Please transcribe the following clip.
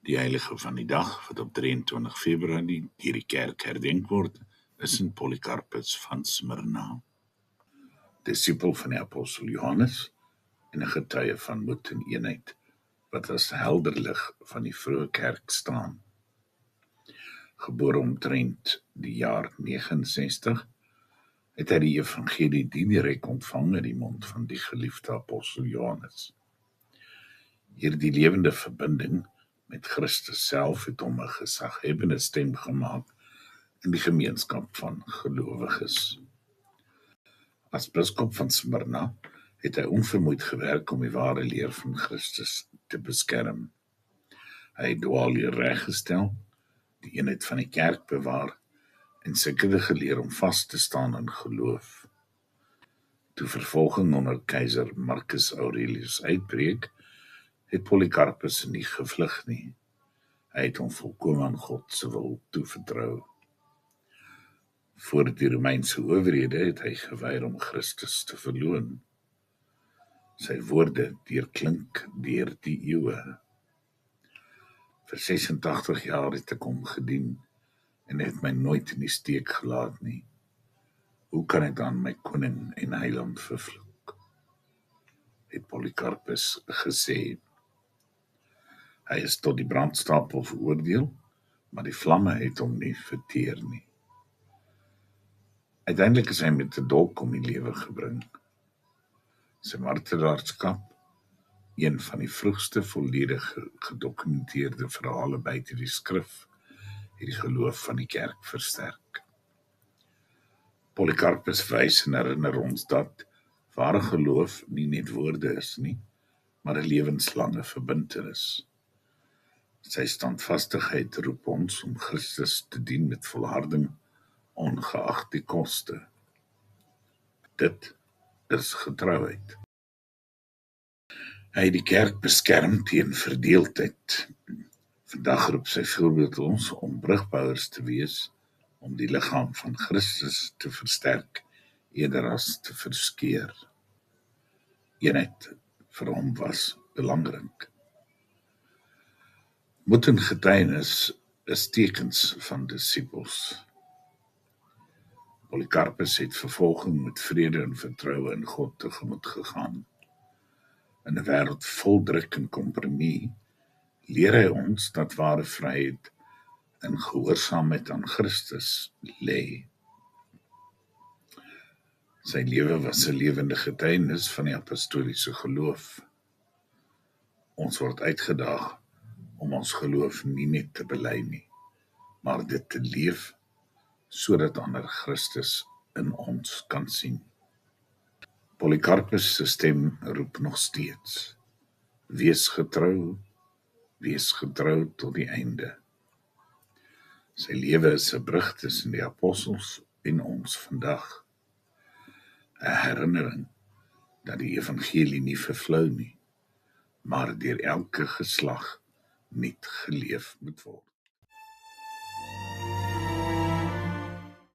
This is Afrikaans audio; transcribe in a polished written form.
Die heilige van die dag, wat op 23 Februarie deur die kerk herdenk word, is Sint Polycarpus van Smyrna, disipel van die apostel Johannes en 'n getuie van moed en eenheid, wat as helder lig van die vroeë kerk staan. Gebore omtrent die jaar 69, het hy die evangelie direk ontvang uit die mond van die geliefde apostel Johannes. Hierdie lewende verbinding met Christus self het hom 'n gesaghebbende stem gemaak in die gemeenskap van gelowiges. As biskop van Smyrna het hy onvermoeid gewerk om die ware leer van Christus te beskerm. Hy het dwaalleer reggestel, die eenheid van die kerk bewaar en sekere geleer om vas te staan in geloof. Toe vervolging onder keiser Marcus Aurelius uitbreek, het Polycarpus nie gevlug nie. Hy het hom volkome aan God se wil toevertrou. Voor die Romeinse owerhede het hy geweier om Christus te verloon. Sy woorde deurklink deur die eeue. Vir 86 jaar het ek hom gedien en het my nooit in die steek gelaat nie. Hoe kan ek dan my koning en heiland vervloek? Het Polycarpus gesê. Hy is tot die brandstapel veroordeel, maar die vlamme het hom nie verteer nie. Uiteindelik is hy met 'n dolk om die lewe gebring. Sy martelaarskap, een van die vroegste volledig gedokumenteerde verhale buite die skrif, het die geloof van die kerk versterk. Polycarpus wys en herinner ons dat ware geloof nie net woorde is nie, maar 'n lewenslange verbintenis. Sy standvastigheid roep ons om Christus te dien met volharding, ongeag die koste. Dit is getrouheid. Hy het die kerk beskerm teen verdeeldheid. Vandag roep sy voorbeeld ons om brugbouers te wees, om die liggaam van Christus te versterk, eerder as te verskeur. Eenheid vir hom was belangrik. Moed en getuienis is tekens van disipels. Polycarpus het vervolging met vrede en vertroue in God tegemoet gegaan. In 'n wêreld vol druk en kompromie leer hy ons dat ware vryheid in gehoorsaamheid aan Christus lê. Sy lewe was 'n lewende getuienis van die apostoliese geloof. Ons word uitgedaag om ons geloof nie net te bely nie, maar dit te leef, sodat ander Christus in ons kan sien. Polycarpus se stem roep nog steeds. Wees getrou tot die einde. Sy lewe is 'n brug tussen die apostels en ons vandag. 'n herinnering dat die evangelie nie vervlou nie, maar deur elke geslag nuut geleef moet word.